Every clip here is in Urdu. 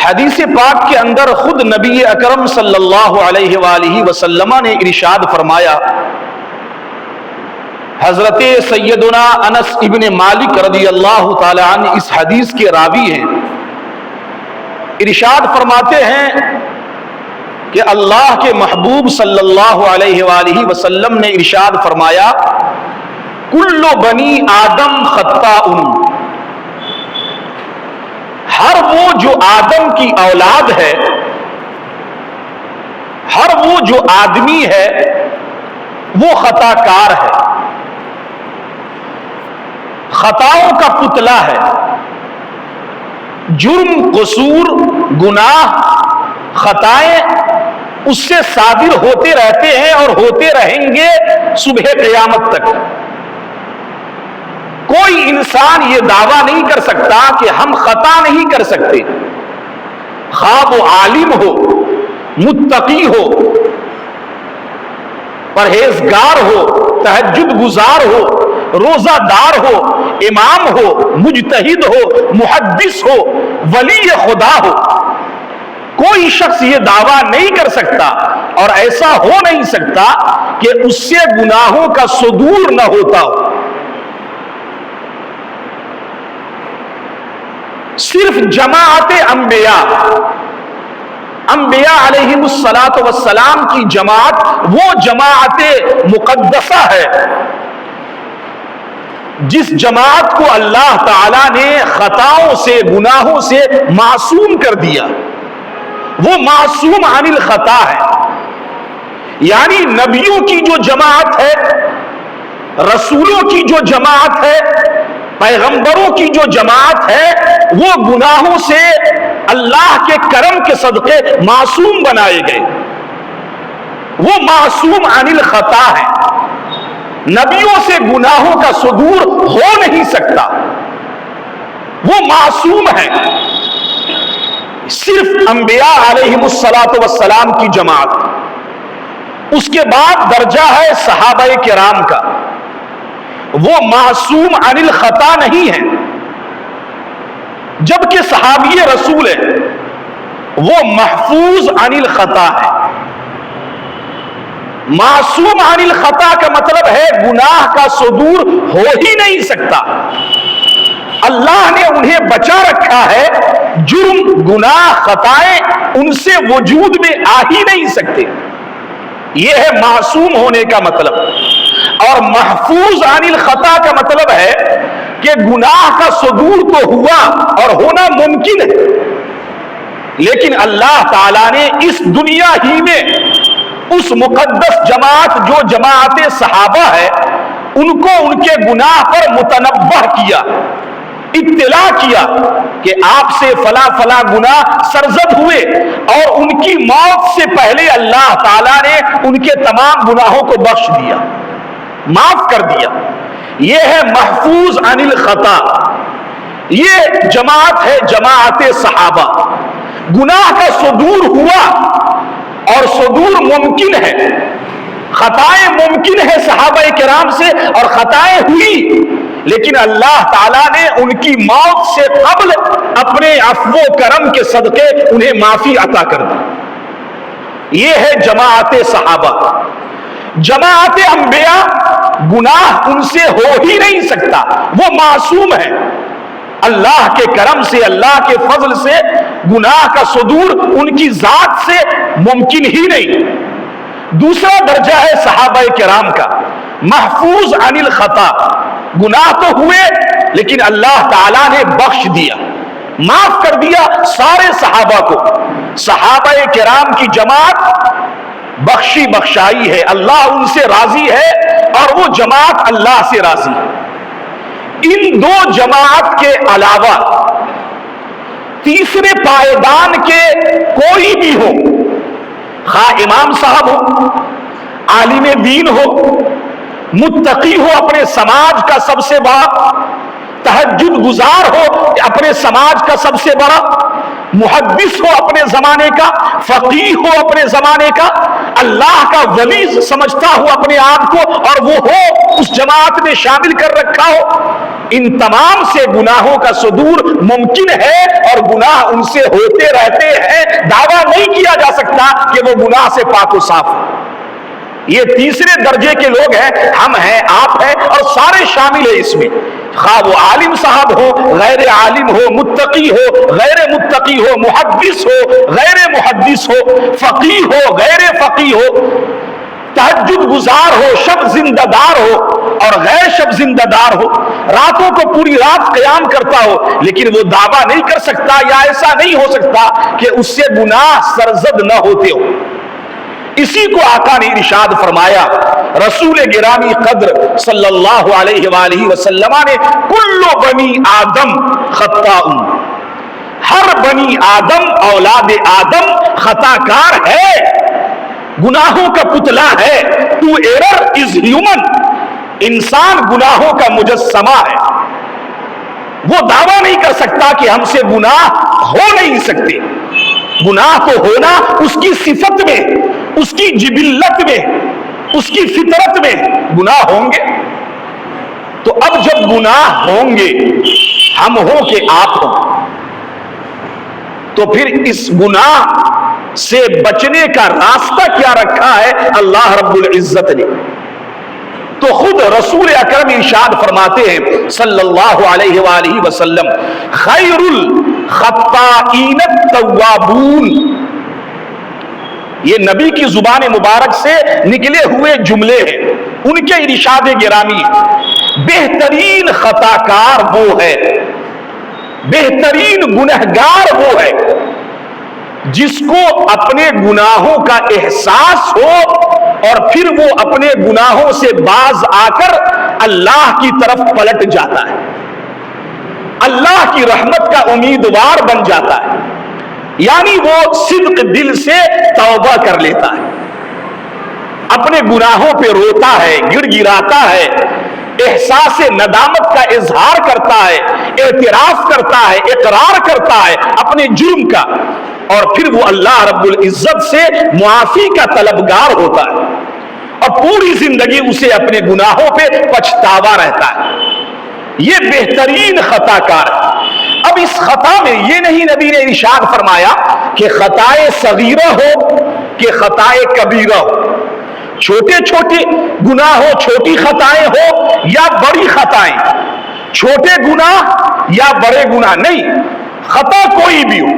حدیث پاک کے اندر خود نبی اکرم صلی اللہ علیہ وآلہ وسلم نے ارشاد فرمایا، حضرت سیدنا انس ابن مالک رضی اللہ تعالی عنہ اس حدیث کے راوی ہیں، ارشاد فرماتے ہیں کہ اللہ کے محبوب صلی اللہ علیہ وآلہ وسلم نے ارشاد فرمایا، کل بنی آدم خطاء، ہر وہ جو آدم کی اولاد ہے، ہر وہ جو آدمی ہے وہ خطا کار ہے، خطاؤں کا پتلا ہے، جرم، قصور، گناہ، خطائیں اس سے صادر ہوتے رہتے ہیں اور ہوتے رہیں گے صبح قیامت تک۔ کوئی انسان یہ دعویٰ نہیں کر سکتا کہ ہم خطا نہیں کر سکتے، خواہ وہ عالم ہو، متقی ہو، پرہیزگار ہو، تہجد گزار ہو، روزہ دار ہو، امام ہو، مجتہد ہو، محدث ہو، ولی خدا ہو۔ کوئی شخص یہ دعویٰ نہیں کر سکتا اور ایسا ہو نہیں سکتا کہ اس سے گناہوں کا صدور نہ ہوتا ہو۔ صرف جماعت انبیاء علیہم الصلاۃ والسلام کی جماعت وہ جماعت مقدسہ ہے جس جماعت کو اللہ تعالیٰ نے خطاؤں سے، گناہوں سے معصوم کر دیا۔ وہ معصوم عن الخطا ہے، یعنی نبیوں کی جو جماعت ہے، رسولوں کی جو جماعت ہے، پیغمبروں کی جو جماعت ہے، وہ گناہوں سے اللہ کے کرم کے صدقے معصوم بنائے گئے، وہ معصوم عن الخطا ہے۔ نبیوں سے گناہوں کا صدور ہو نہیں سکتا، وہ معصوم ہے۔ صرف انبیاء علیہم الصلاۃ والسلام کی جماعت۔ اس کے بعد درجہ ہے صحابہ کرام کا، وہ معصوم عن الخطا نہیں ہے، جبکہ صحابی رسول ہے وہ محفوظ عن الخطا ہے۔ معصوم عن الخطا کا مطلب ہے گناہ کا صدور ہو ہی نہیں سکتا، اللہ نے انہیں بچا رکھا ہے، جرم، گناہ، خطائیں ان سے وجود میں آ ہی نہیں سکتے۔ یہ ہے معصوم ہونے کا مطلب۔ اور محفوظ عن الخطا کا مطلب ہے کہ گناہ کا صدور تو ہوا اور ہونا ممکن ہے، لیکن اللہ تعالیٰ نے اس دنیا ہی میں اس مقدس جماعت جو جماعت صحابہ ہے ان کو ان کے گناہ پر متنبہ کیا، اطلاع کیا کہ آپ سے فلاں فلاں گناہ سرزد ہوئے، اور ان کی موت سے پہلے اللہ تعالیٰ نے ان کے تمام گناہوں کو بخش دیا، معاف کر دیا۔ یہ ہے محفوظ عن الخطا، یہ جماعت ہے جماعت صحابہ۔ گناہ کا صدور ہوا اور صدور ممکن ہے، خطائیں ممکن ہے صحابہ کرام سے اور خطائیں ہوئی، لیکن اللہ تعالیٰ نے ان کی موت سے قبل اپنے عفو و کرم کے صدقے انہیں معافی عطا کر دی۔ یہ ہے جماعت صحابہ۔ جماعت انبیاء گناہ ان سے ہو ہی نہیں سکتا، وہ معصوم ہے، اللہ کے کرم سے، اللہ کے فضل سے گناہ کا صدور ان کی ذات سے ممکن ہی نہیں۔ دوسرا درجہ ہے صحابہ کرام کا، محفوظ عن الخطا، گناہ تو ہوئے لیکن اللہ تعالیٰ نے بخش دیا، معاف کر دیا سارے صحابہ کو۔ صحابہ کرام کی جماعت بخشی بخشائی ہے، اللہ ان سے راضی ہے اور وہ جماعت اللہ سے راضی ہے۔ ان دو جماعت کے علاوہ تیسرے پائیدان کے کوئی بھی ہو، خواہ امام صاحب ہو، عالم دین ہو، متقی ہو، اپنے سماج کا سب سے بڑا تہجد گزار ہو، اپنے سماج کا سب سے بڑا محدث ہو اپنے زمانے کا، فقیہ ہو اپنے زمانے کا، اللہ کا ولی سمجھتا ہو اپنے آپ کو اور وہ ہو اس جماعت میں شامل کر رکھا ہو، ان تمام سے گناہوں کا صدور ممکن ہے اور گناہ ان سے ہوتے رہتے ہیں، دعویٰ نہیں کیا جا سکتا کہ وہ گناہ سے پاک و صاف ہے۔ یہ تیسرے درجے کے لوگ ہیں، ہم ہیں، آپ ہیں، اور سارے شامل ہیں اس میں، خواہ وہ عالم صاحب ہو، غیر عالم ہو، متقی ہو، غیر متقی ہو، محدث ہو، غیر محدث ہو، فقیہ ہو، غیر فقیہ ہو، تہجد گزار ہو، شب زندہ دار ہو اور غیر شب زندہ دار ہو، راتوں کو پوری رات قیام کرتا ہو، لیکن وہ دعویٰ نہیں کر سکتا یا ایسا نہیں ہو سکتا کہ اس سے گناہ سرزد نہ ہوتے ہو۔ اسی کو آقا نے ارشاد فرمایا، رسول گرامی قدر صلی اللہ علیہ وآلہ وسلم نے، کل بنی آدم خطاء، ہر بنی آدم، اولاد آدم خطا کار ہے، گناہوں کا پتلا ہے، تو ایرر از ہیومن، انسان گناہوں کا مجسمہ ہے۔ وہ دعویٰ نہیں کر سکتا کہ ہم سے گناہ ہو نہیں سکتے، گناہ تو ہونا اس کی صفت میں، اس کی جبلت میں، اس کی فطرت میں گناہ ہوں گے۔ تو اب جب گناہ ہوں گے، ہم ہوں کہ آپ ہوں، تو پھر اس گناہ سے بچنے کا راستہ کیا رکھا ہے اللہ رب العزت نے؟ تو خود رسول اکرم ارشاد فرماتے ہیں صلی اللہ علیہ وآلہ وسلم، خیر الخطائین التوابون، یہ نبی کی زبان مبارک سے نکلے ہوئے جملے ہیں، ان کے ارشاد گرامی، بہترین خطا کار وہ ہے، بہترین گنہگار وہ ہے جس کو اپنے گناہوں کا احساس ہو اور پھر وہ اپنے گناہوں سے باز آ کر اللہ کی طرف پلٹ جاتا ہے، اللہ کی رحمت کا امیدوار بن جاتا ہے، یعنی وہ صدق دل سے توبہ کر لیتا ہے، اپنے گناہوں پہ روتا ہے، گڑ گڑاتا ہے، احساس ندامت کا اظہار کرتا ہے، اعتراف کرتا ہے، اقرار کرتا ہے اپنے جرم کا، اور پھر وہ اللہ رب العزت سے معافی کا طلبگار ہوتا ہے اور پوری زندگی اسے اپنے گناہوں پہ پچھتاوا رہتا ہے۔ یہ بہترین خطا کار ہے۔ اب اس خطا میں یہ نہیں نبی نے ارشاد فرمایا کہ خطائے صغیرہ ہو کہ خطائے کبیرہ ہو، چھوٹے چھوٹے گناہ ہو، چھوٹی خطائیں ہو یا بڑی خطائیں، چھوٹے گناہ یا بڑے گناہ، نہیں، خطا کوئی بھی ہو،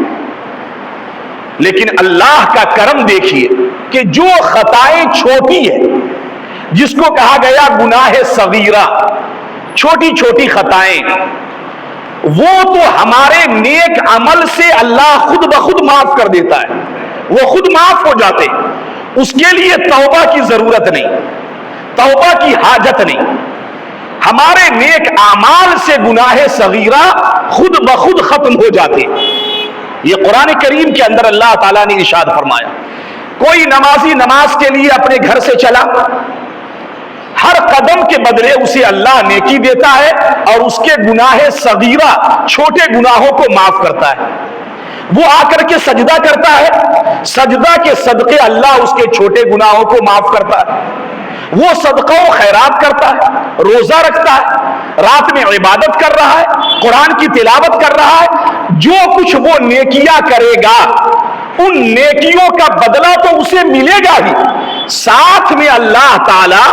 لیکن اللہ کا کرم دیکھیے کہ جو خطائیں چھوٹی ہے، جس کو کہا گیا گناہ صغیرہ، چھوٹی چھوٹی خطائیں، وہ تو ہمارے نیک عمل سے اللہ خود بخود معاف کر دیتا ہے، وہ خود معاف ہو جاتے ہیں، اس کے لیے توبہ کی ضرورت نہیں، توبہ کی حاجت نہیں، ہمارے نیک اعمال سے گناہ صغیرہ خود بخود ختم ہو جاتے ہیں۔ یہ قرآن کریم کے اندر اللہ تعالیٰ نے ارشاد فرمایا، کوئی نمازی نماز کے لیے اپنے گھر سے چلا، ہر قدم کے بدلے اسے اللہ نیکی دیتا ہے اور اس کے گناہ صغیرہ، چھوٹے گناہوں کو معاف کرتا ہے۔ وہ آ کر کے سجدہ کرتا ہے، سجدہ کے صدقے اللہ اس کے چھوٹے گناہوں کو معاف کرتا ہے۔ وہ صدقہ و خیرات کرتا ہے، روزہ رکھتا ہے، رات میں عبادت کر رہا ہے، قرآن کی تلاوت کر رہا ہے، جو کچھ وہ نیکیاں کرے گا ان نیکیوں کا بدلہ تو اسے ملے گا ہی، ساتھ میں اللہ تعالی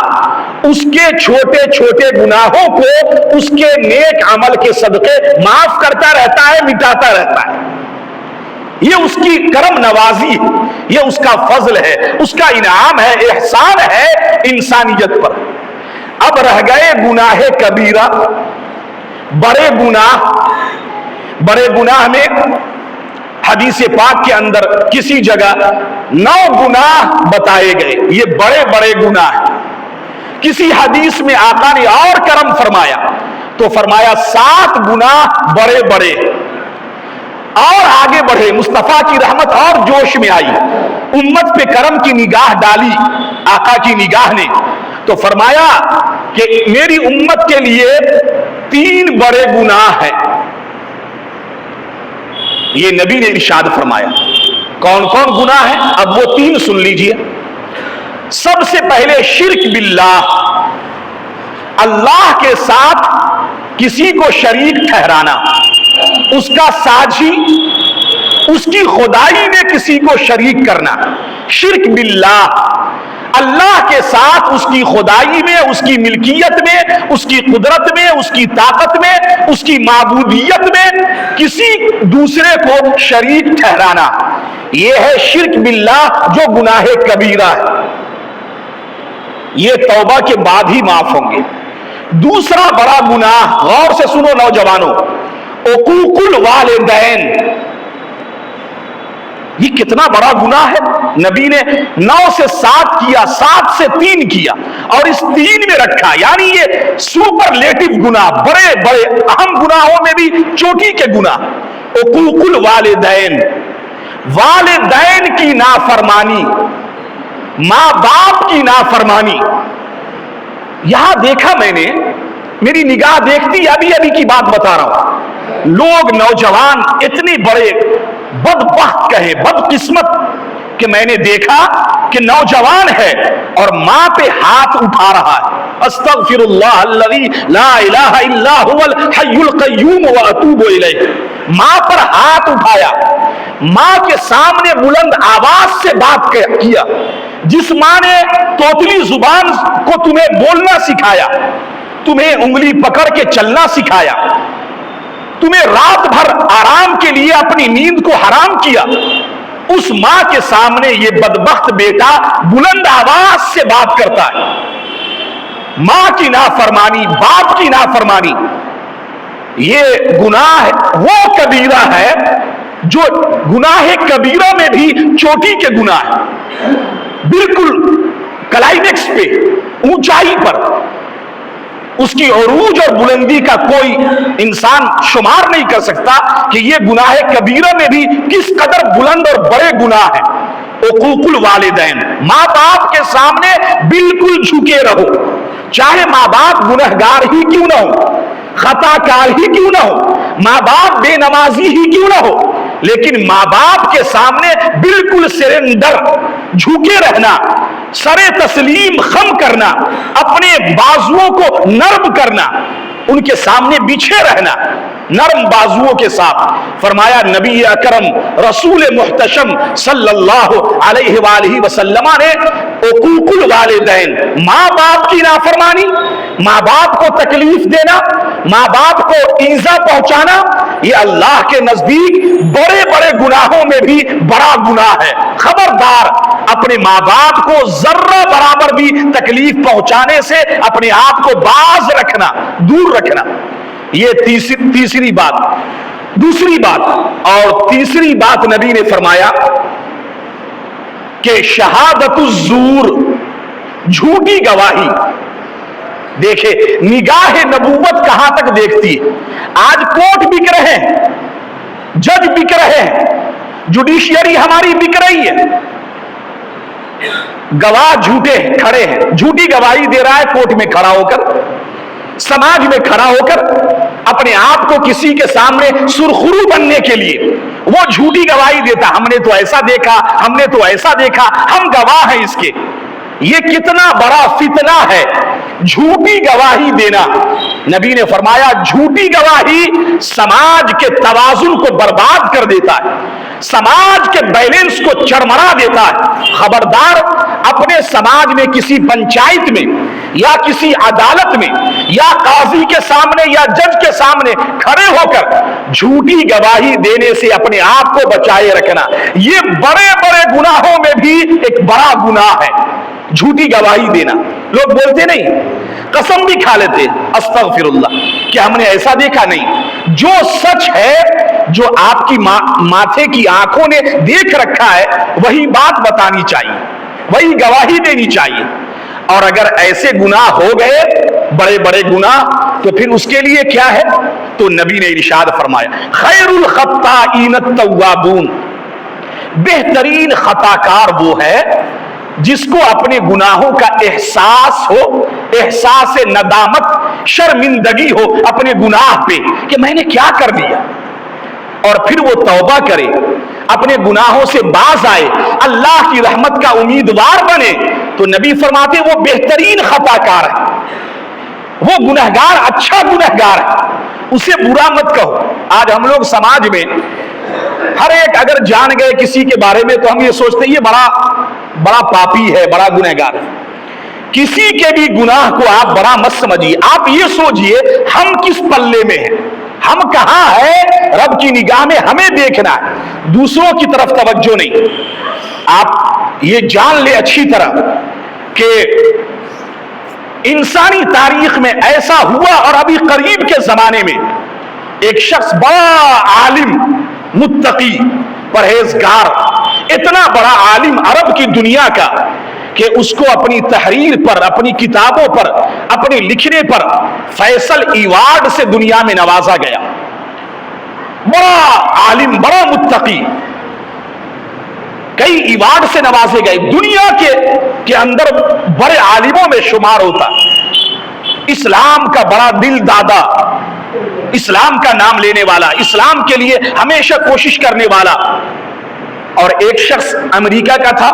اس کے چھوٹے چھوٹے گناہوں کو اس کے نیک عمل کے صدقے معاف کرتا رہتا ہے، مٹاتا رہتا ہے۔ یہ اس کی کرم نوازی ہے، یہ اس کا فضل ہے، اس کا انعام ہے، احسان ہے انسانیت پر۔ اب رہ گئے گناہ کبیرہ، بڑے گناہ۔ بڑے گناہ میں حدیث پاک کے اندر کسی جگہ 9 گناہ بتائے گئے، یہ بڑے بڑے گناہ ہیں۔ کسی حدیث میں آقا نے اور کرم فرمایا تو فرمایا 7 گناہ بڑے بڑے، اور آگے بڑھے، مصطفیٰ کی رحمت اور جوش میں آئی، امت پہ کرم کی نگاہ ڈالی آقا کی نگاہ نے، تو فرمایا کہ میری امت کے لیے 3 بڑے گناہ ہیں۔ یہ نبی نے ارشاد فرمایا۔ کون کون گناہ ہیں؟ اب وہ 3 سن لیجئے۔ سب سے پہلے شرک باللہ، اللہ کے ساتھ کسی کو شریک ٹھہرانا، اس کا ساجی، اس کی خدائی میں کسی کو شریک کرنا، شرک باللہ، اللہ کے ساتھ اس کی خدائی میں، اس کی ملکیت میں، اس کی قدرت میں، اس کی طاقت میں، اس کی معبودیت میں کسی دوسرے کو شریک ٹھہرانا، یہ ہے شرک باللہ جو گناہ کبیرہ ہے، یہ توبہ کے بعد ہی معاف ہوں گے۔ دوسرا بڑا گناہ، غور سے سنو نوجوانوں، عقوق الوالدین، یہ کتنا بڑا گناہ ہے۔ نبی نے 9 سے 7 کیا، 7 سے 3 کیا، اور اس 3 میں رکھا، یعنی یہ سپرلیٹو گناہ، بڑے بڑے اہم گناہوں میں بھی چوٹی کے گناہ۔ عقوق الوالدین، والدین کی نافرمانی، ماں باپ کی نافرمانی۔ یہاں دیکھا میں نے، میری نگاہ دیکھتی، ابھی کی بات بتا رہا ہوں، لوگ نوجوان اتنے بڑے بدبخت کہے، بدقسمت، کہ میں نے دیکھا کہ نوجوان ہے اور ماں پہ ہاتھ اٹھا رہا ہے، استغفر اللہ الذی لا الہ الا هو الحی القیوم واتوب الیہ، ماں پر ہاتھ اٹھایا، ماں کے سامنے بلند آواز سے بات کیا، جس ماں نے توتلی زبان کو تمہیں بولنا سکھایا، تمہیں انگلی پکڑ کے چلنا سکھایا، تمہیں رات بھر آرام کے لیے اپنی نیند کو حرام کیا، اس ماں کے سامنے یہ بدبخت بیٹا بلند آواز سے بات کرتا ہے۔ ماں کی نافرمانی، باپ کی نافرمانی، یہ گناہ وہ کبیرہ ہے جو گناہ کبیرہ میں بھی چوٹی کے گناہ ہے، بالکل کلائمیکس پہ، اونچائی پر، اس کی عروج اور بلندی کا کوئی انسان شمار نہیں کر سکتا کہ یہ گناہ کبیرہ میں بھی کس قدر بلند اور بڑے گناہ ہیں۔ عقوق الوالدین، ماں باپ کے سامنے بالکل جھکے رہو، چاہے ماں باپ گنہگار ہی کیوں نہ ہو، خطا کار ہی کیوں نہ ہو، ماں باپ بے نمازی ہی کیوں نہ ہو، لیکن ماں باپ کے سامنے بالکل سرنڈر، جھکے رہنا، سر تسلیم خم کرنا، اپنے بازوؤں کو نرم کرنا، ان کے سامنے بچھے رہنا نرم بازوؤں کے ساتھ۔ فرمایا نبی اکرم رسول محتشم صلی اللہ علیہ وآلہ وسلم نے عقوق الوالدین، ماں باپ کی نافرمانی، ماں باپ کو تکلیف دینا، ماں باپ کو ایذا پہنچانا، یہ اللہ کے نزدیک بڑے بڑے گناہوں میں بھی بڑا گناہ ہے۔ خبردار، اپنے ماں باپ کو ذرہ برابر بھی تکلیف پہنچانے سے اپنے آپ کو باز رکھنا، دور رکھنا، یہ تیسری بات۔ دوسری بات اور تیسری بات نبی نے فرمایا کہ شہادت الزور، جھوٹی گواہی۔ دیکھیں نگاہ نبوت کہاں تک دیکھتی ہے۔ آج کورٹ بک رہے ہیں، جج بک رہے ہیں، جوڈیشیری ہماری بک رہی ہے، گواہ جھوٹے کھڑے ہیں، جھوٹی گواہی دے رہا ہے کورٹ میں کھڑا ہو کر، سماج میں کھڑا ہو کر، اپنے آپ کو کسی کے سامنے سرخرو بننے کے لیے وہ جھوٹی گواہی دیتا، ہم نے تو ایسا دیکھا، ہم نے تو ایسا دیکھا، ہم گواہ ہیں اس کے۔ یہ کتنا بڑا فتنہ ہے جھوٹی گواہی دینا۔ نبی نے فرمایا جھوٹی گواہی سماج کے توازن کو برباد کر دیتا ہے، سماج کے بیلنس کو چرمرا دیتا ہے۔ خبردار، اپنے سماج میں کسی پنچایت میں یا کسی عدالت میں یا قاضی کے سامنے یا جج کے سامنے کھڑے ہو کر جھوٹی گواہی دینے سے اپنے آپ کو بچائے رکھنا، یہ بڑے بڑے گناہوں میں بھی ایک بڑا گناہ ہے، جھوٹی گواہی دینا۔ لوگ بولتے نہیں، قسم بھی کھا لیتے، استغفر اللہ، کہ ہم نے ایسا دیکھا نہیں۔ جو سچ ہے، جو آپ کی ماتھے کی آنکھوں نے دیکھ رکھا ہے، وہی بات بتانی چاہیے، وہی گواہی دینی چاہیے۔ اور اگر ایسے گناہ ہو گئے، بڑے بڑے گناہ، تو پھر اس کے لیے کیا ہے؟ تو نبی نے ارشاد فرمایا خیر الخطائین التوابون، بہترین خطا کار وہ ہے جس کو اپنے گناہوں کا احساس ہو، احساس ندامت، شرمندگی ہو اپنے گناہ پہ کہ میں نے کیا کر دیا، اور پھر وہ توبہ کرے، اپنے گناہوں سے باز آئے، اللہ کی رحمت کا امیدوار بنے، تو نبی فرماتے وہ بہترین خطا کار ہے، وہ گنہگار اچھا گنہگار ہے، اسے برا مت کہو۔ آج ہم لوگ سماج میں ہر ایک اگر جان گئے کسی کے بارے میں تو ہم یہ سوچتے ہیں یہ بڑا پاپی ہے، بڑا گنہگار ہے۔ کسی کے بھی گناہ کو آپ بڑا مت سمجھیے، آپ یہ سوچئے ہم کس پلے میں ہیں، ہم کہاں ہے، رب کی نگاہ میں ہمیں دیکھنا ہے، دوسروں کی طرف توجہ نہیں۔ آپ یہ جان لے اچھی طرح کہ انسانی تاریخ میں ایسا ہوا اور ابھی قریب کے زمانے میں ایک شخص بڑا عالم، متقی، پرہیزگار، اتنا بڑا عالم عرب کی دنیا کا کہ اس کو اپنی تحریر پر، اپنی کتابوں پر، اپنے لکھنے پر فیصل ایوارڈ سے دنیا میں نوازا گیا۔ بڑا عالم، بڑا متقی، کئی ایوارڈ سے نوازے گئے، دنیا کے اندر بڑے عالموں میں شمار ہوتا، اسلام کا بڑا دل دادا، اسلام کا نام لینے والا، اسلام کے لیے ہمیشہ کوشش کرنے والا۔ اور ایک شخص امریکہ کا تھا،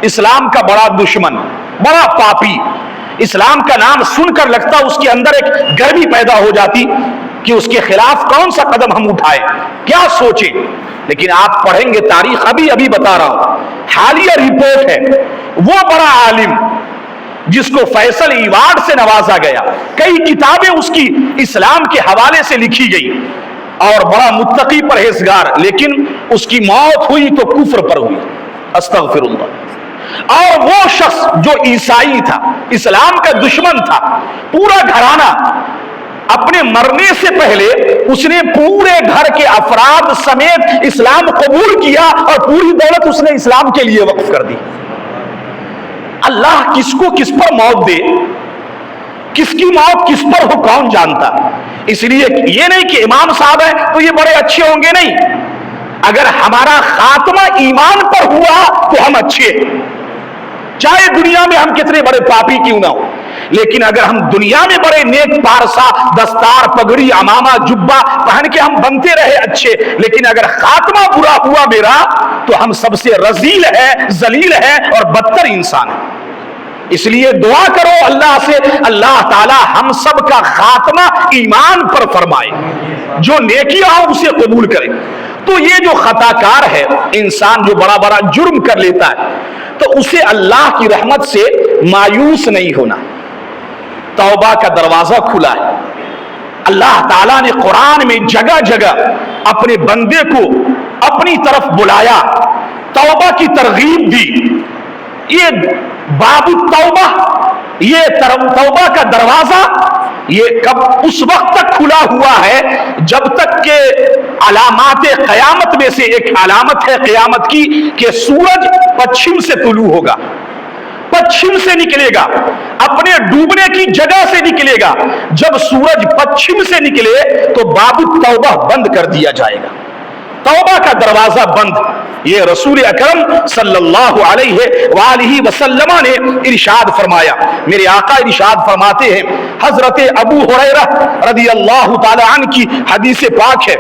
اسلام کا بڑا دشمن، بڑا پاپی، اسلام کا نام سن کر لگتا اس کے اندر ایک گرمی پیدا ہو جاتی کہ اس کے خلاف کون سا قدم ہم اٹھائیں، کیا سوچیں۔ لیکن آپ پڑھیں گے تاریخ، ابھی بتا رہا ہوں، حالیہ رپورٹ ہے، وہ بڑا عالم جس کو فیصل ایوارڈ سے نوازا گیا، کئی کتابیں اس کی اسلام کے حوالے سے لکھی گئی، اور بڑا متقی پرہیزگار، لیکن اس کی موت ہوئی تو کفر پر ہوئی، استغفر اللہ۔ اور وہ شخص جو عیسائی تھا، اسلام کا دشمن تھا، پورا گھرانہ، اپنے مرنے سے پہلے اس نے پورے گھر کے افراد سمیت اسلام قبول کیا اور پوری دولت اس نے اسلام کے لیے وقف کر دی۔ اللہ کس کو کس پر موت دے، کس کی موت کس پر ہو، کون جانتا۔ اس لیے یہ نہیں کہ امام صاحب ہیں تو یہ بڑے اچھے ہوں گے، نہیں، اگر ہمارا خاتمہ ایمان پر ہوا تو ہم اچھے، چاہے دنیا میں ہم کتنے بڑے پاپی کیوں نہ ہو، لیکن اگر ہم دنیا میں بڑے نیک پارسا، دستار، پگڑی، عمامہ، جبہ پہن کے ہم بنتے رہے اچھے، لیکن اگر خاتمہ برا ہوا میرا تو ہم سب سے رذیل ہے، ذلیل ہے اور بدتر انسان ہے۔ اس لیے دعا کرو اللہ سے، اللہ تعالی ہم سب کا خاتمہ ایمان پر فرمائے، جو نیکیاں ہوں اسے قبول کرے۔ تو یہ جو خطا کار ہے، انسان جو بڑا بڑا جرم کر لیتا ہے، تو اسے اللہ کی رحمت سے مایوس نہیں ہونا، توبہ کا دروازہ کھلا ہے۔ اللہ تعالیٰ نے قرآن میں جگہ جگہ اپنے بندے کو اپنی طرف بلایا، توبہ کی ترغیب دی۔ یہ باب التوبہ، یہ توبہ کا دروازہ، یہ کب اس وقت تک کھلا ہوا ہے جب تک کہ علامات قیامت میں سے ایک علامت ہے قیامت کی کہ سورج پچھم سے طلوع ہوگا، پچھم سے نکلے گا، اپنے ڈوبنے کی جگہ سے نکلے گا۔ جب سورج پچھم سے نکلے تو باب التوبہ بند کر دیا جائے گا، توبہ کا دروازہ بند۔ یہ رسول اکرم صلی اللہ علیہ وآلہ وسلم نے ارشاد فرمایا، میرے آقا ارشاد فرماتے ہیں، حضرت ابو ہریرہ رضی اللہ تعالی عنہ کی حدیث پاک ہے،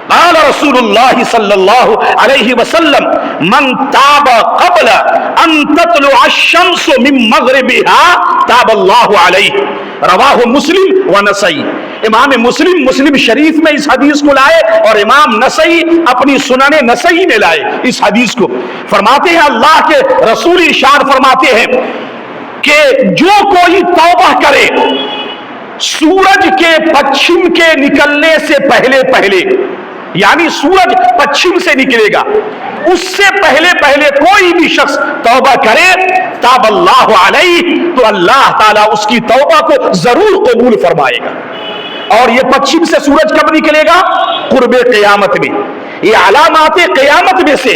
قال رسول اللہ صلی اللہ علیہ وسلم من تاب قبل ان تطلع الشمس من مغربها تاب اللہ علیہ، رواہ مسلم و نسائی۔ امام مسلم شریف میں اس حدیث کو لائے اور امام نسائی اپنی سنن نسائی میں لائے اس حدیث کو۔ فرماتے ہیں اللہ کے رسول ارشاد فرماتے ہیں کہ جو کوئی توبہ کرے سورج کے پچھم کے نکلنے سے پہلے، یعنی سورج پچھم سے نکلے گا اس سے پہلے کوئی بھی شخص توبہ کرے، تاب اللہ علیہ، تو اللہ تعالیٰ اس کی توبہ کو ضرور قبول فرمائے گا۔ اور یہ پچھم سے سورج کب نکلے گا؟ قرب قیامت میں۔ یہ علامات قیامت میں سے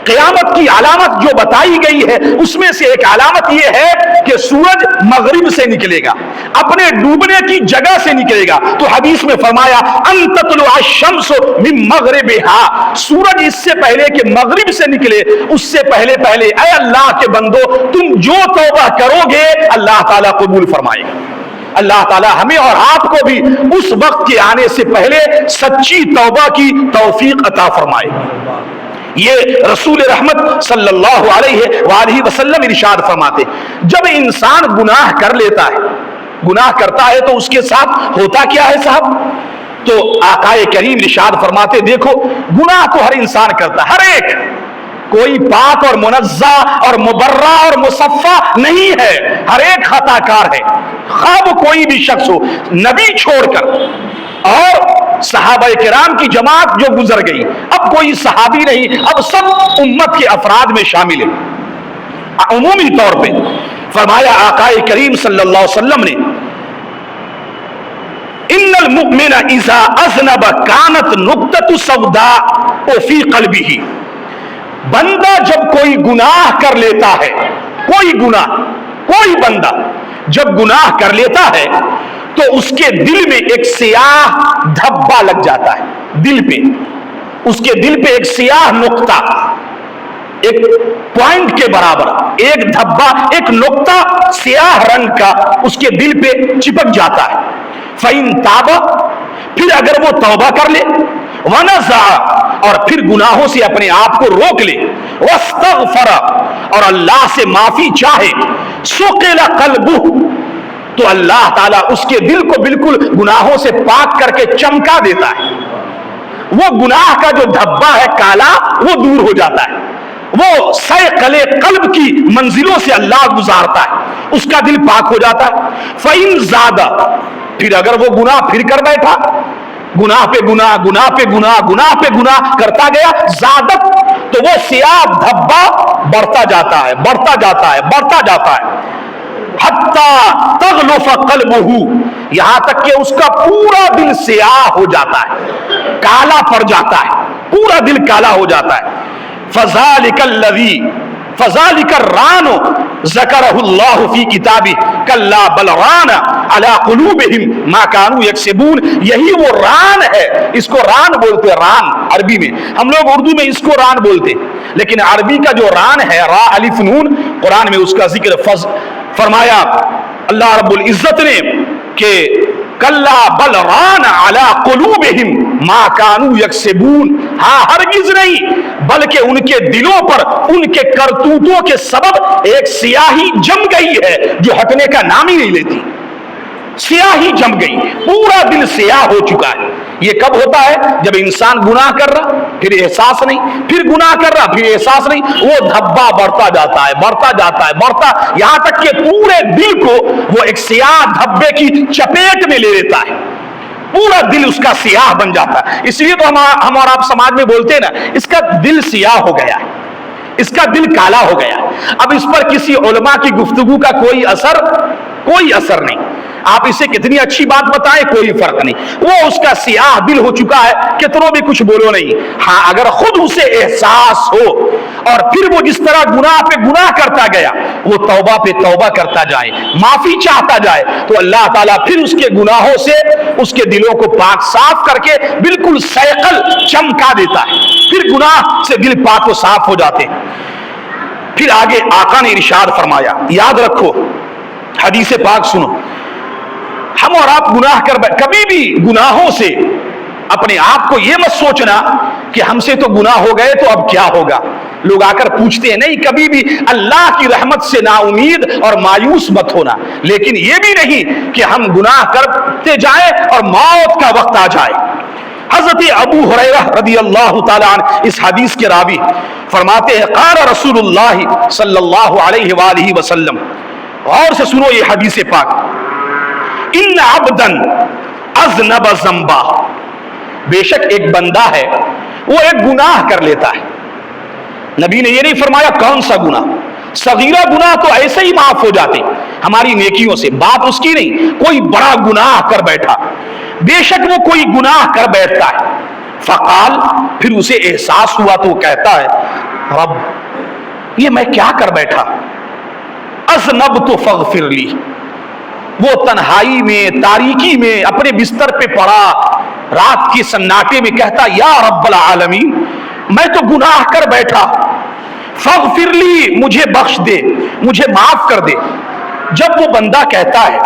قیامت کی علامت جو بتائی گئی ہے اس میں سے ایک علامت یہ ہے کہ سورج مغرب سے نکلے گا، اپنے ڈوبنے کی جگہ سے نکلے گا۔ تو حدیث میں فرمایا ان تطلع الشمس من مغربها، سورج اس سے پہلے کہ مغرب سے نکلے اس سے پہلے اے اللہ کے بندو تم جو توبہ کرو گے اللہ تعالیٰ قبول فرمائے گا۔ اللہ تعالیٰ ہمیں اور آپ کو بھی اس وقت کے آنے سے پہلے سچی توبہ کی توفیق عطا فرمائے۔ یہ رسول رحمت صلی اللہ علیہ وآلہ وسلم ارشاد فرماتے، جب انسان گناہ کر لیتا ہے گناہ کرتا ہے تو اس کے ساتھ ہوتا کیا ہے صاحب؟ تو آقا کریم ارشاد فرماتے دیکھو گناہ تو ہر انسان کرتا ہے، ہر ایک، کوئی پاک اور منزہ اور مبرہ اور مصفہ نہیں ہے، ہر ایک خطا کار ہے، خواہ کوئی بھی شخص ہو، نبی چھوڑ کر اور صحابہ کرام کی جماعت جو گزر گئی، اب کوئی صحابی نہیں، اب سب امت کے افراد میں شامل ہیں عمومی طور پہ۔ فرمایا آقا کریم صلی اللہ علیہ وسلم نے ان المؤمن اذا اذنب كانت نقطة سوداء فی قلبه، بندہ جب کوئی گناہ کر لیتا ہے، کوئی گناہ، کوئی بندہ جب گناہ کر لیتا ہے تو اس کے دل میں ایک سیاہ دھبا لگ جاتا ہے، دل پہ، اس کے دل پہ ایک سیاہ نقطہ، ایک پوائنٹ کے برابر ایک دھبا، ایک نقطہ سیاہ رنگ کا اس کے دل پہ چپک جاتا ہے۔ فَإِن تَابَ، پھر اگر وہ توبہ کر لے، وَنَزَعَ، اور پھر گناہوں سے اپنے آپ کو روک لے، وَاسْتَغْفَرَ، اور اللہ سے معافی چاہے، سُقِلَ قَلْبُهُ، تو اللہ تعالیٰ اس کے دل کو بالکل گناہوں سے پاک کر کے چمکا دیتا ہے، وہ گناہ کا جو دھبا ہے کالا وہ دور ہو جاتا ہے، وہ سیقل قلب کی منزلوں سے اللہ گزارتا ہے، اس کا دل پاک ہو جاتا ہے۔ فَإِن زَادَ، پھر اگر وہ گناہ پھر کر بیٹھا، گناہ پہ گناہ، گناہ پہ گناہ، گناہ پہ گناہ کرتا گیا، زادت، تو وہ سیاہ دھبا بڑھتا جاتا ہے، بڑھتا جاتا ہے، بڑھتا جاتا ہے، حتی تغلف قلبہ، یہاں تک کہ اس کا پورا دل سیاہ ہو جاتا ہے، کالا پڑ جاتا ہے، پورا دل کالا ہو جاتا ہے۔ فَذَلِكَ الَّذِي، فَذَلِكَ الرَّانُ ذَكَرَهُ اللَّهُ فِي كِتَابِهِ كَلَّا بَلْ رَانَ عَلَىٰ قُلُوبِهِمْ مَا كَانُوا يَكْسِبُونَ، یہی وہ ران ہے، اس کو ران بولتے ہیں، ران عربی میں، ہم لوگ اردو میں اس کو ران بولتے ہیں، لیکن عربی کا جو ران ہے، را الف نون، قرآن میں اس کا ذکر فرمایا اللہ رب العزت نے کہ کلا بل ران علی قلوبہم ما کانوا یکسبون، ہاں ہرگز نہیں، بلکہ ان کے دلوں پر ان کے کرتوتوں کے سبب ایک سیاہی جم گئی ہے جو ہٹنے کا نام ہی نہیں لیتی، سیاہی جم گئی، پورا دل سیاہ ہو چکا ہے۔ یہ کب ہوتا ہے؟ جب انسان گناہ کر رہا پھر احساس نہیں، پھر گناہ کر رہا پھر احساس نہیں، وہ دھبا بڑھتا جاتا ہے، بڑھتا جاتا ہے، بڑھتا، یہاں تک کہ پورے دل کو وہ ایک سیاہ دھبے کی چپیٹ میں لے لیتا ہے، پورا دل اس کا سیاہ بن جاتا ہے۔ اس لیے تو ہم اور آپ سماج میں بولتے ہیں نا، اس کا دل سیاہ ہو گیا ہے، اس کا دل کالا ہو گیا۔ اب اس پر کسی علماء کی گفتگو کا کوئی اثر نہیں، آپ اسے کتنی اچھی بات بتائیں کوئی فرق نہیں، وہ اس کا سیاہ دل ہو چکا ہے، کتنوں بھی کچھ بولو نہیں۔ ہاں اگر خود اسے احساس ہو اور پھر وہ جس طرح گناہ پہ گناہ کرتا گیا وہ توبہ پہ توبہ کرتا جائے، معافی چاہتا جائے، تو اللہ تعالیٰ پھر اس کے گناہوں سے اس کے دلوں کو پاک صاف کر کے بالکل سیقل چمکا دیتا ہے، پھر گناہ سے دل پاک و صاف ہو جاتے ہیں۔ پھر آگے آقا نے ارشاد فرمایا، یاد رکھو حدیث پاک سنو، ہم اور آپ گناہ کر کبھی بھی گناہوں سے اپنے آپ کو یہ مت سوچنا کہ ہم سے تو گناہ ہو گئے تو اب کیا ہوگا۔ لوگ آ کر پوچھتے ہیں، نہیں، کبھی بھی اللہ کی رحمت سے نا امید اور مایوس مت ہونا، لیکن یہ بھی نہیں کہ ہم گناہ کرتے جائیں اور موت کا وقت آ جائے۔ حضرت ابو ہریرہ رضی اللہ تعالیٰ عنہ اس حدیث کے راوی فرماتے ہیں، قال رسول اللہ صلی اللہ علیہ وآلہ وسلم، غور سے سنو یہ حدیث پاک، ان عبدا اذنب ذنبا، بے شک ایک بندہ ہے وہ ایک گناہ کر لیتا ہے۔ نبی نے یہ نہیں فرمایا کون سا گناہ، صغیرہ گناہ تو ایسے ہی معاف ہو جاتے ہماری نیکیوں سے، بات اس کی نہیں، کوئی بڑا گناہ کر بیٹھا، بے شک وہ کوئی گناہ کر بیٹھتا ہے، فقال، پھر اسے احساس ہوا تو وہ کہتا ہے، رب یہ میں کیا کر بیٹھا، اذنبت فاغفر لی، وہ تنہائی میں تاریکی میں اپنے بستر پہ پڑا، رات کے سناٹے میں کہتا، یا رب العالمین میں تو گناہ کر بیٹھا، فاغفر لی، مجھے بخش دے، مجھے معاف کر دے۔ جب وہ بندہ کہتا ہے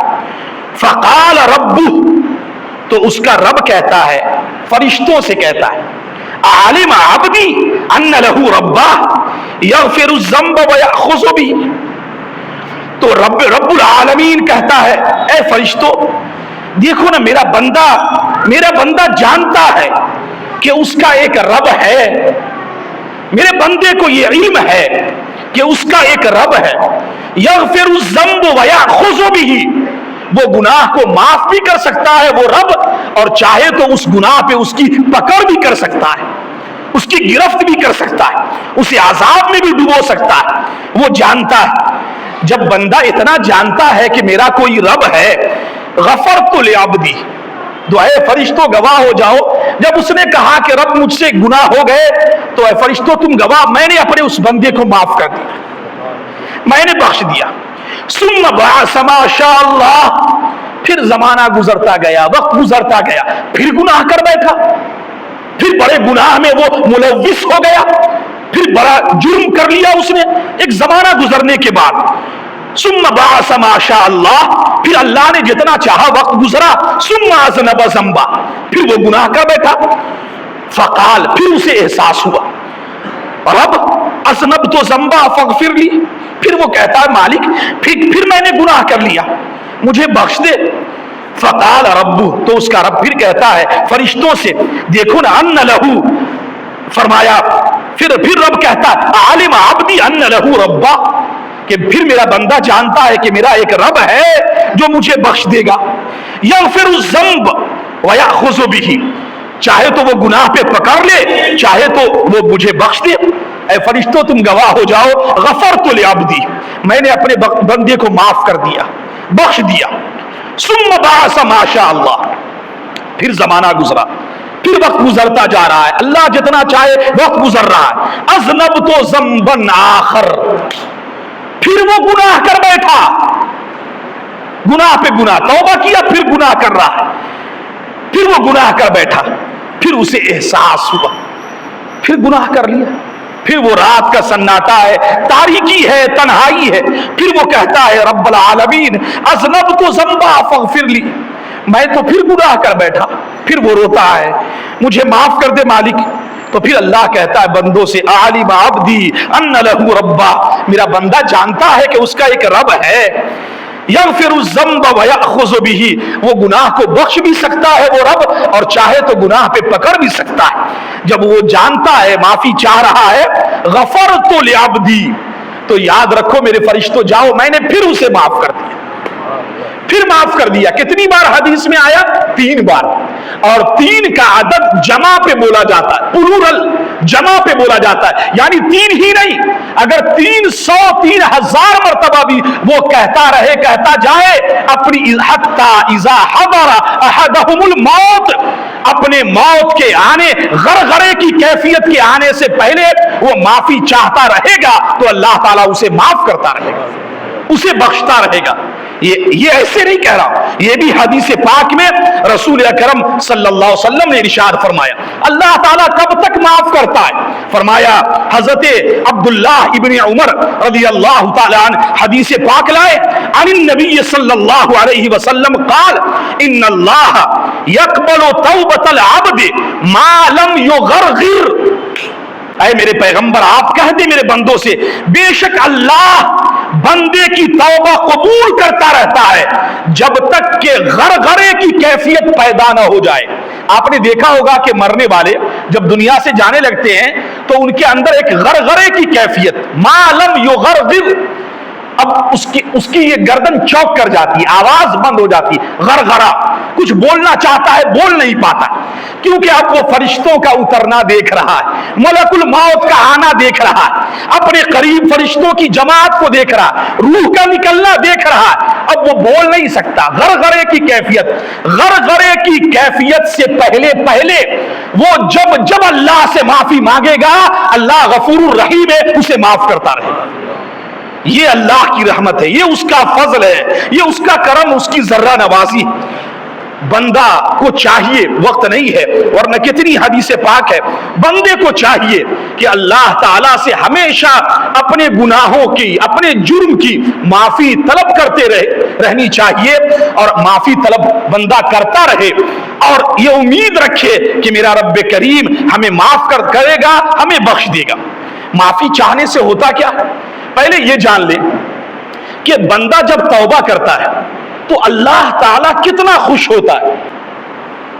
فقال ربہ، تو اس کا رب کہتا ہے، فرشتوں سے کہتا ہے، عالم عبدی ان لہ ربہ یغفر الذنب ویأخذ بہ، تو رب العالمین کہتا ہے اے فرشتوں دیکھو نا میرا بندہ جانتا ہے کہ اس کا ایک رب ہے، میرے بندے کو یہ علم ہے کہ اس کا ایک رب ہے، یغفر الذنب ویأخذ بہ، وہ گناہ کو معاف بھی کر سکتا ہے وہ رب، اور چاہے تو اس گناہ پہ اس کی پکڑ بھی کر سکتا ہے، اس کی گرفت بھی کر سکتا ہے، اسے عذاب میں بھی ڈبو سکتا ہے، وہ جانتا ہے۔ جب بندہ اتنا جانتا ہے کہ میرا کوئی رب ہے، غفرت لعبدی، اے فرشتوں گواہ ہو جاؤ، جب اس نے کہا کہ رب مجھ سے گناہ ہو گئے تو اے فرشتوں تم گواہ، میں نے اپنے اس بندے کو معاف کر دیا، میں نے بخش دیا۔ ثم بعث ما شاء اللہ، پھر زمانہ گزرتا گیا، وقت گزرتا گیا، پھر گناہ کر بیٹھا، پھر بڑے گناہ میں وہ ملوث ہو گیا، پھر بڑا جرم کر لیا اس نے ایک زمانہ گزرنے کے بعد۔ ثم بعث ما شاء اللہ، پھر اللہ نے جتنا چاہا وقت گزرا، ثم اذنب ذنبا، پھر وہ گناہ کر بیٹھا، فقال، پھر اسے احساس ہوا رب اذنبت ذنبا فاغفر لی، پھر وہ کہتا ہے مالک پھر میں نے گناہ کر لیا مجھے بخش دے۔ فقال رب، تو اس کا رب پھر کہتا ہے فرشتوں سے دیکھو نا ان لہو، فرمایا پھر رب کہتا ہے عالم عبدی ان لہو ربا، کہ پھر میرا بندہ جانتا ہے کہ میرا ایک رب ہے جو مجھے بخش دے گا، یغفر الذنب ویأخذ بہ، چاہے تو وہ گناہ پہ پکڑ لے، چاہے تو وہ مجھے بخش دے۔ اے فرشتوں تم گواہ ہو جاؤ، غفرت لعبدی، میں نے اپنے بندے کو معاف کر دیا، بخش دیا۔ ثم بعث ما شاء اللہ، پھر زمانہ گزرا، پھر وقت گزرتا جا رہا ہے، اللہ جتنا چاہے وقت گزر رہا ہے۔ اذنبت ذنبا آخر، پھر وہ گناہ کر بیٹھا، گناہ پہ گناہ، توبہ کیا پھر گناہ کر رہا ہے، پھر وہ گناہ کر بیٹھا، پھر اسے احساس ہوا پھر گناہ کر لیا، پھر وہ رات کا سناٹا ہے، تاریکی ہے، تنہائی ہے، پھر وہ کہتا ہے رب العالمین اذنبت ذنبا فاغفر لی، میں تو پھر گناہ کر بیٹھا، پھر وہ روتا ہے مجھے معاف کر دے مالک۔ تو پھر اللہ کہتا ہے بندوں سے عالم عبدی ان لہو ربا، میرا بندہ جانتا ہے کہ اس کا ایک رب ہے، یغفر الذنب ویأخذ بہ، وہ گناہ کو بخش بھی سکتا ہے وہ رب، اور چاہے تو گناہ پہ پکڑ بھی سکتا ہے۔ جب وہ جانتا ہے، معافی چاہ رہا ہے، غفرت لعبدی، تو یاد رکھو میرے فرشتوں جاؤ، میں نے پھر اسے معاف کر دیا، پھر معاف کر دیا۔ کتنی بار حدیث میں آیا؟ 3 بار، اور 3 کا عدد جمع پہ بولا جاتا ہے، پلورل جمع پہ بولا جاتا ہے، یعنی 3 ہی نہیں، اگر 300 3000 مرتبہ بھی وہ کہتا رہے، کہتا جائے، اپنی حتی اذا حضر احدهم الموت، اپنے موت کے آنے، غرغرے کی کیفیت کے آنے سے پہلے وہ معافی چاہتا رہے گا تو اللہ تعالیٰ اسے معاف کرتا رہے گا، اسے بخشتا رہے گا۔ یہ ایسے نہیں کہہ رہا، یہ بھی حدیث پاک میں رسول اکرم صلی اللہ علیہ وسلم نے ارشاد فرمایا۔ اللہ تعالیٰ کب تک معاف کرتا ہے؟ فرمایا حضرت عبداللہ ابن عمر رضی اللہ تعالی عنہ حدیث پاک لائے، عن النبی صلی اللہ علیہ وسلم قال ان اللہ یقبل توبۃ العبد ما لم یغرغر، اے میرے پیغمبر آپ کہہ دیں میرے بندوں سے، بے شک اللہ بندے کی توبہ قبول کرتا رہتا ہے جب تک کہ غرغرے کی کیفیت پیدا نہ ہو جائے۔ آپ نے دیکھا ہوگا کہ مرنے والے جب دنیا سے جانے لگتے ہیں تو ان کے اندر ایک غرغرے کی کیفیت، ما لم یغرغر، اب اس کی یہ گردن چوک کر جاتی ہے، آواز بند ہو جاتی ہے، غرغرہ، کچھ بولنا چاہتا ہے بول نہیں پاتا، کیونکہ اب وہ فرشتوں کا اترنا دیکھ رہا ہے، ملک الموت کا آنا دیکھ رہا ہے، اپنے قریب فرشتوں کی جماعت کو دیکھ رہا ہے، روح کا نکلنا دیکھ رہا ہے، اب وہ بول نہیں سکتا۔ غرغرے کی کیفیت، غرغرے کی کیفیت سے پہلے وہ جب اللہ سے معافی مانگے گا، اللہ غفور الرحیم ہے، اسے معاف کرتا رہے گا۔ یہ اللہ کی رحمت ہے، یہ اس کا فضل ہے، یہ اس کا کرم، اس کی ذرہ نوازی۔ بندہ کو چاہیے، وقت نہیں ہے ورنہ کتنی حدیث پاک ہے، بندے کو چاہیے کہ اللہ تعالیٰ سے ہمیشہ اپنے گناہوں کی، اپنے جرم کی معافی طلب کرتے رہنی چاہیے، اور معافی طلب بندہ کرتا رہے اور یہ امید رکھے کہ میرا رب کریم ہمیں معاف کرے گا، ہمیں بخش دے گا۔ معافی چاہنے سے ہوتا کیا؟ پہلے یہ جان لیں کہ بندہ جب توبہ کرتا ہے تو اللہ تعالیٰ کتنا خوش ہوتا ہے،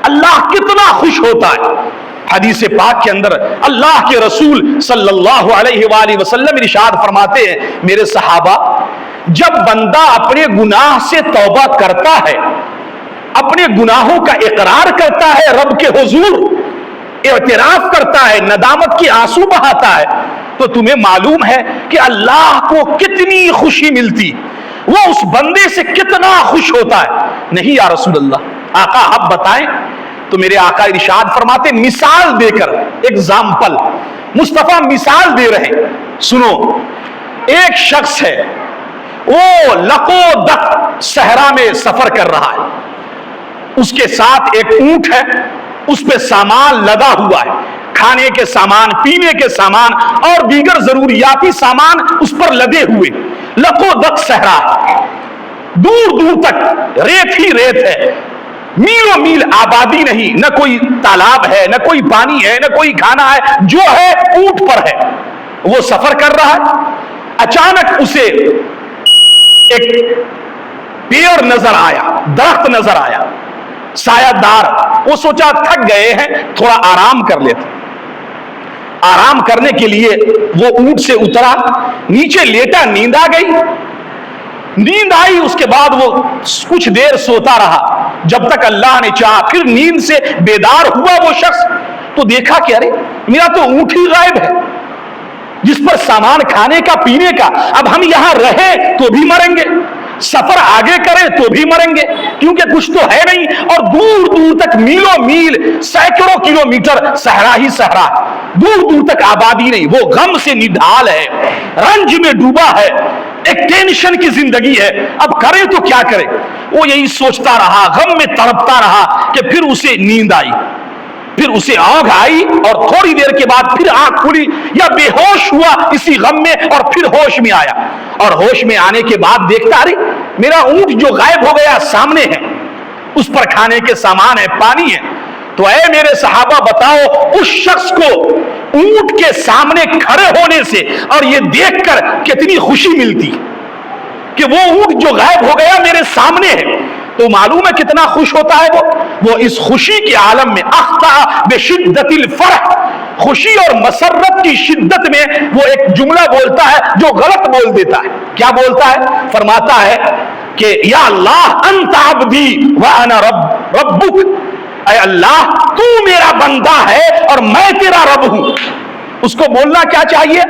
اللہ کتنا خوش ہوتا ہے۔ حدیث پاک کے اندر اللہ کے رسول صلی اللہ علیہ وآلہ وسلم ارشاد فرماتے ہیں، میرے صحابہ، جب بندہ اپنے گناہ سے توبہ کرتا ہے، اپنے گناہوں کا اقرار کرتا ہے، رب کے حضور اعتراف کرتا ہے، ندامت کی آنسو بہاتا ہے، تو تمہیں معلوم ہے کہ اللہ کو کتنی خوشی ملتی، وہ اس بندے سے کتنا خوش ہوتا ہے۔ نہیں یا رسول اللہ، آقا آپ بتائیں۔ تو میرے آقا ارشاد فرماتے، مثال دے کر، ایگزامپل، مصطفیٰ مثال دے رہے ہیں، سنو۔ ایک شخص ہے، وہ لقو دق صحرا میں سفر کر رہا ہے، اس کے ساتھ ایک اونٹ ہے، اس پہ سامان لدا ہوا ہے، کھانے کے سامان، پینے کے سامان اور دیگر ضروریاتی سامان اس پر لدے ہوئے، لقو دق صحرا، دور دور تک ریت ہی ریت ہے، میلوں میل آبادی نہیں، نہ کوئی تالاب ہے، نہ کوئی پانی ہے، نہ کوئی کھانا ہے، جو ہے اونٹ پر ہے، وہ سفر کر رہا ہے۔ اچانک اسے ایک پیڑ نظر آیا، درخت نظر آیا، سایہ دار۔ وہ سوچا تھک گئے ہیں، تھوڑا آرام کر لیتے۔ آرام کرنے کے لیے وہ اونٹ سے اترا، نیچے لیٹا، نیند آ گئی۔ نیند آئی، اس کے بعد وہ کچھ دیر سوتا رہا، جب تک اللہ نے چاہا۔ پھر نیند سے بیدار ہوا وہ شخص، تو دیکھا کہ ارے میرا تو اونٹ ہی غائب ہے، جس پر سامان کھانے کا، پینے کا۔ اب ہم یہاں رہے تو بھی مریں گے، سفر آگے کریں تو بھی مریں گے، کیونکہ کچھ تو ہے نہیں، اور دور دور تک میلوں میل، سینکڑوں کلومیٹر صحرا ہی صحرا، دور دور تک آبادی نہیں۔ وہ غم سے نڈھال ہے، رنج میں ڈوبا ہے، ایک ٹینشن کی زندگی ہے، اب کرے تو کیا کرے۔ وہ یہی سوچتا رہا، غم میں تڑپتا رہا، کہ پھر اسے نیند آئی، پھر اسے آنکھ آئی، اور تھوڑی دیر کے بعد پھر آنکھ کھلی، یا بے ہوش ہوا اسی غم میں، اور پھر ہوش میں آیا۔ اور ہوش میں آنے کے بعد دیکھتا، ارے میرا اونٹ جو غائب ہو گیا سامنے ہے، اس پر کھانے کے سامان ہے، پانی ہے۔ تو اے میرے صحابہ بتاؤ، اس شخص کو اونٹ کے سامنے کھڑے ہونے سے اور یہ دیکھ کر کتنی خوشی ملتی کہ وہ اونٹ جو غائب ہو گیا میرے سامنے ہے، تو معلوم ہے کتنا خوش ہوتا ہے وہ اس خوشی کے عالم میں اخطا بشدت الفرح، خوشی اور مسرت کی شدت میں وہ ایک جملہ بولتا ہے جو غلط بول دیتا ہے۔ کیا بولتا ہے؟ فرماتا ہے کہ یا اللہ انت عبدی وانا ربک، اے اللہ تو میرا بندہ ہے اور میں تیرا رب ہوں۔ اس کو بولنا کیا چاہیے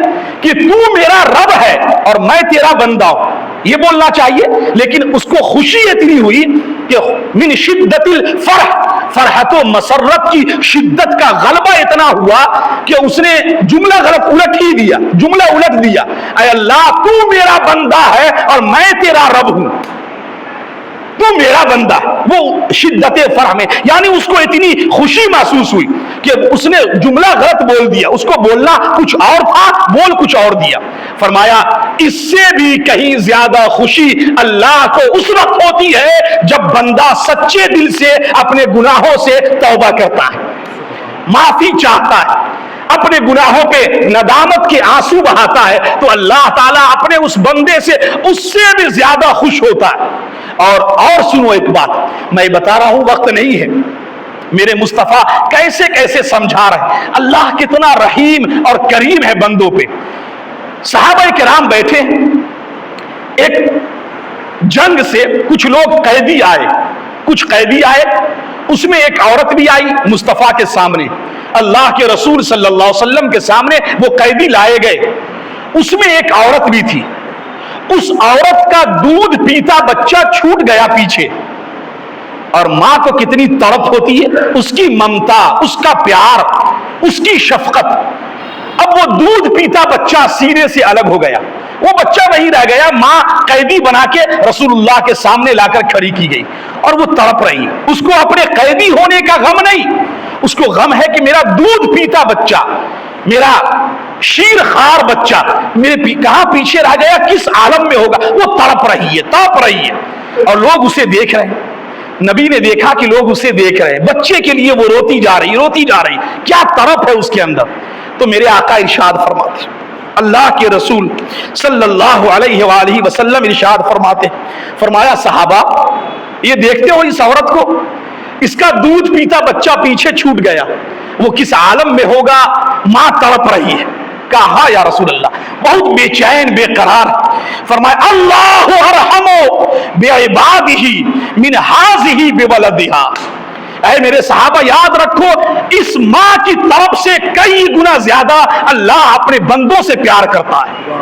کہ تو میرا رب ہے اور میں تیرا بندہ ہوں، یہ بولنا چاہیے، لیکن اس کو خوشی اتنی ہوئی کہ من شدت الفرح، فرحت و مسرت کی شدت کا غلبہ اتنا ہوا کہ اس نے جملہ غلط الٹ ہی دیا، جملہ الٹ دیا، اے اللہ تو میرا بندہ ہے اور میں تیرا رب ہوں، تو میرا بندہ۔ وہ شدت فرح میں، یعنی اس کو اتنی خوشی محسوس ہوئی کہ اس نے جملہ غلط بول دیا، اس کو بولنا کچھ اور تھا، بول کچھ اور دیا۔ فرمایا اس سے بھی کہیں زیادہ خوشی اللہ کو اس وقت ہوتی ہے جب بندہ سچے دل سے اپنے گناہوں سے توبہ کرتا ہے، معافی چاہتا ہے، اپنے گناہوں پہ ندامت کے آنسو بہاتا ہے، تو اللہ تعالیٰ اپنے اس بندے سے اس سے بھی زیادہ خوش ہوتا ہے۔ اور سنو ایک بات میں بتا رہا ہوں، وقت نہیں ہے، میرے مصطفیٰ کیسے کیسے سمجھا رہے ہیں، اللہ کتنا رحیم اور کریم ہے بندوں پہ۔ صحابہ کرام بیٹھے، ایک جنگ سے کچھ لوگ قیدی آئے، کچھ قیدی آئے، اس میں ایک عورت بھی آئی مصطفیٰ کے سامنے، اللہ کے رسول صلی اللہ علیہ وسلم کے سامنے وہ قیدی لائے گئے، اس میں ایک عورت بھی تھی۔ اس عورت کا دودھ پیتا بچہ چھوٹ گیا پیچھے، اور ماں کو کتنی تڑپ ہوتی ہے، اس کی ممتا، اس کا پیار، اس کی شفقت۔ اب وہ دودھ پیتا بچہ سینے سے الگ ہو گیا، وہ بچہ وہیں رہ گیا، ماں قیدی بنا کے رسول اللہ کے سامنے لا کر کھڑی کی گئی، اور وہ تڑپ رہی، اس کو اپنے قیدی ہونے کا غم نہیں، اس کو غم ہے کہ میرا دودھ پیتا بچہ، میرا شیر خار بچہ میرے کہاں پیچھے رہ گیا، کس عالم میں ہوگا۔ وہ تڑپ رہی ہے، تڑپ رہی ہے، اور لوگ اسے دیکھ رہے ہیں۔ نبی نے دیکھا کہ لوگ اسے دیکھ رہے ہیں، بچے کے لیے وہ روتی جا رہی، روتی جا رہی، کیا طرف ہے اس کے اندر۔ تو میرے آقا ارشاد فرماتے اللہ کے رسول صلی اللہ علیہ وآلہ وسلم ارشاد فرماتے، فرمایا صحابہ یہ دیکھتے ہو اس عورت کو، اس کا دودھ پیتا بچہ پیچھے چھوٹ گیا، وہ کس عالم میں ہوگا، ماں تڑپ رہی ہے۔ کہا ہاں یا رسول اللہ، بہت بے چین بے قرار۔ فرمایا اللہ ارحم بعبادہ من ہذہ بولدہا، اے میرے صحابہ یاد رکھو اس ماں کی طرف سے کئی گنا زیادہ اللہ اپنے بندوں سے پیار کرتا ہے،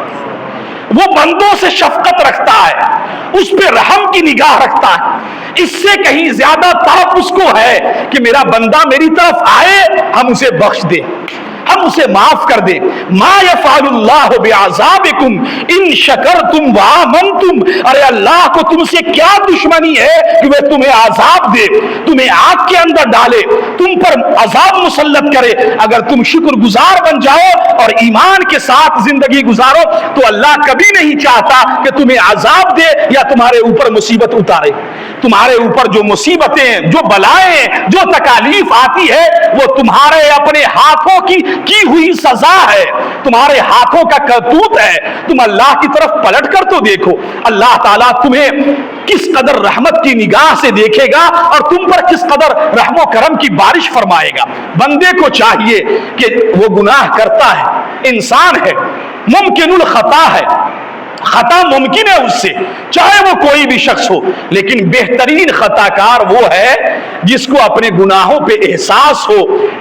وہ بندوں سے شفقت رکھتا ہے، اس پہ رحم کی نگاہ رکھتا ہے، اس سے کہیں زیادہ طرف اس کو ہے کہ میرا بندہ میری طرف آئے ہم اسے بخش دیں، ہم اسے معاف کر دیں۔ ما یفعل اللہ بعذابکم ان شکرتم وآمنتم، ارے اللہ کو تم سے کیا دشمنی ہے کہ وہ تمہیں عذاب دے، تمہیں آگ کے اندر ڈالے، تم پر عذاب مسلط کرے، اگر تم شکر گزار بن جاؤ اور ایمان کے ساتھ زندگی گزارو تو اللہ کبھی نہیں چاہتا کہ تمہیں عذاب دے یا تمہارے اوپر مصیبت اتارے۔ تمہارے اوپر جو مصیبتیں، جو بلائیں، جو تکالیف آتی ہے وہ تمہارے اپنے ہاتھوں کی ہوئی سزا ہے، تمہارے ہاتھوں کا کرتوت ہے۔ تم اللہ کی طرف پلٹ کر تو دیکھو، اللہ تعالیٰ تمہیں کس قدر رحمت کی نگاہ سے دیکھے گا اور تم پر کس قدر رحم و کرم کی بارش فرمائے گا۔ بندے کو چاہیے کہ وہ گناہ کرتا ہے، انسان ہے، ممکن الخطا ہے، خطا ممکن ہے اس سے، چاہے وہ کوئی بھی شخص ہو، لیکن بہترین خطا کار وہ ہے جس کو اپنے گناہوں پہ احساس ہو،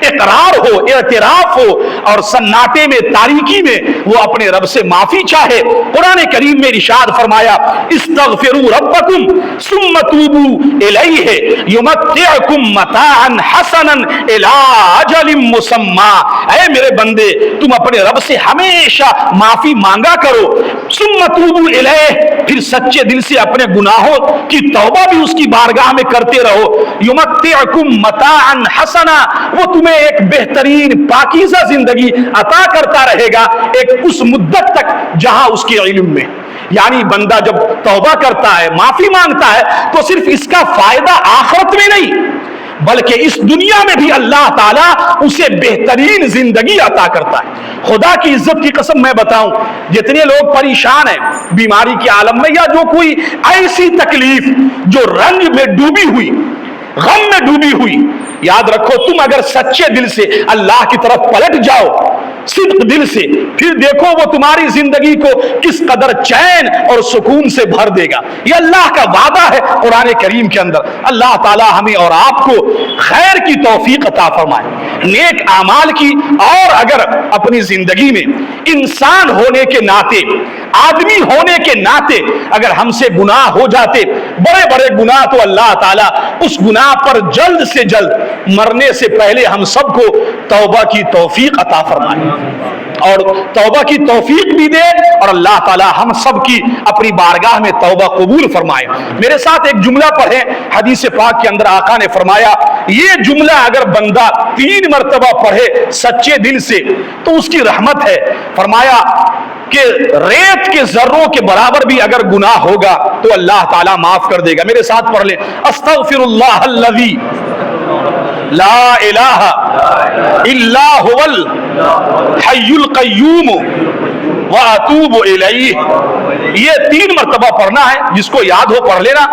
اقرار ہو، اعتراف ہو اور سناٹے میں، تاریکی میں وہ اپنے رب سے معافی چاہے۔ قرآن کریم میں ارشاد فرمایا استغفروا ربکم ثم توبوا الیہ یمتعکم متاعا حسنا الی اجل مسمی، اے میرے بندے تم اپنے رب سے ہمیشہ معافی مانگا کرو، ثم توبوا الیہ، پھر سچے دل سے اپنے گناہوں کی توبہ بھی اس کی بارگاہ میں کرتے رہو، یمتعکم متاعا حسنا، وہ تمہیں ایک بہترین پاکیزہ زندگی عطا کرتا رہے گا ایک اس مدت تک جہاں اس کے علم میں، یعنی بندہ جب توبہ کرتا ہے، معافی مانگتا ہے تو صرف اس کا فائدہ آخرت میں نہیں بلکہ اس دنیا میں بھی اللہ تعالیٰ اسے بہترین زندگی عطا کرتا ہے۔ خدا کی عزت کی قسم میں بتاؤں، جتنے لوگ پریشان ہیں بیماری کے عالم میں یا جو کوئی ایسی تکلیف جو رنج میں ڈوبی ہوئی، غم میں ڈوبی ہوئی، یاد رکھو تم اگر سچے دل سے اللہ کی طرف پلٹ جاؤ صدق دل سے، پھر دیکھو وہ تمہاری زندگی کو کس قدر چین اور سکون سے بھر دے گا۔ یہ اللہ کا وعدہ ہے قرآن کریم کے اندر۔ اللہ تعالی ہمیں اور آپ کو خیر کی توفیق عطا فرمائے، نیک اعمال کی، اور اگر اپنی زندگی میں انسان ہونے کے ناطے، آدمی ہونے کے ناطے اگر ہم سے گناہ ہو جاتے، بڑے بڑے گناہ، تو اللہ تعالیٰ اس گناہ پر جلد سے جلد مرنے سے پہلے ہم سب کو توبہ کی توفیق عطا فرمائے اور توبہ کی توفیق بھی دے، اور اللہ تعالیٰ ہم سب کی اپنی بارگاہ میں توبہ قبول فرمائے۔ میرے ساتھ ایک جملہ پڑھیں، حدیث پاک کے اندر آقا نے فرمایا یہ جملہ اگر بندہ 3 مرتبہ پڑھے سچے دل سے تو اس کی رحمت ہے۔ فرمایا کہ ریت کے ذروں کے برابر بھی اگر گناہ ہوگا تو اللہ تعالیٰ معاف کر دے گا۔ میرے ساتھ پڑھ لیں، استغفر اللہ الذی لا الہ الا هو الحی القیوم واتوب الیہ، یہ 3 مرتبہ پڑھنا ہے، جس کو یاد ہو پڑھ لینا۔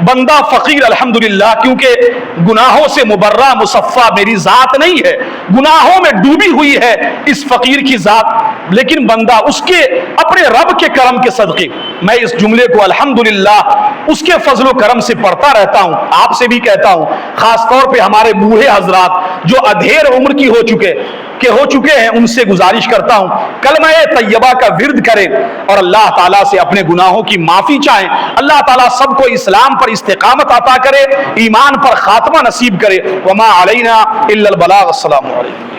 بندہ فقیر الحمدللہ، کیونکہ گناہوں سے مبرہ مصفہ میری ذات نہیں ہے، گناہوں میں ڈوبی ہوئی ہے اس فقیر کی ذات، لیکن بندہ اس کے اپنے رب کے کرم کے صدقے میں اس جملے کو الحمدللہ اس کے فضل و کرم سے پڑھتا رہتا ہوں۔ آپ سے بھی کہتا ہوں، خاص طور پہ ہمارے بوڑھے حضرات جو ادھیر عمر کی ہو چکے ہیں، ان سے گزارش کرتا ہوں کلمہ طیبہ کا ورد کریں اور اللہ تعالیٰ سے اپنے گناہوں کی معافی چاہیں۔ اللہ تعالیٰ سب کو اسلام پر استقامت عطا کرے، ایمان پر خاتمہ نصیب کرے۔ وما علینا الا البلاغ۔ السلام علیکم۔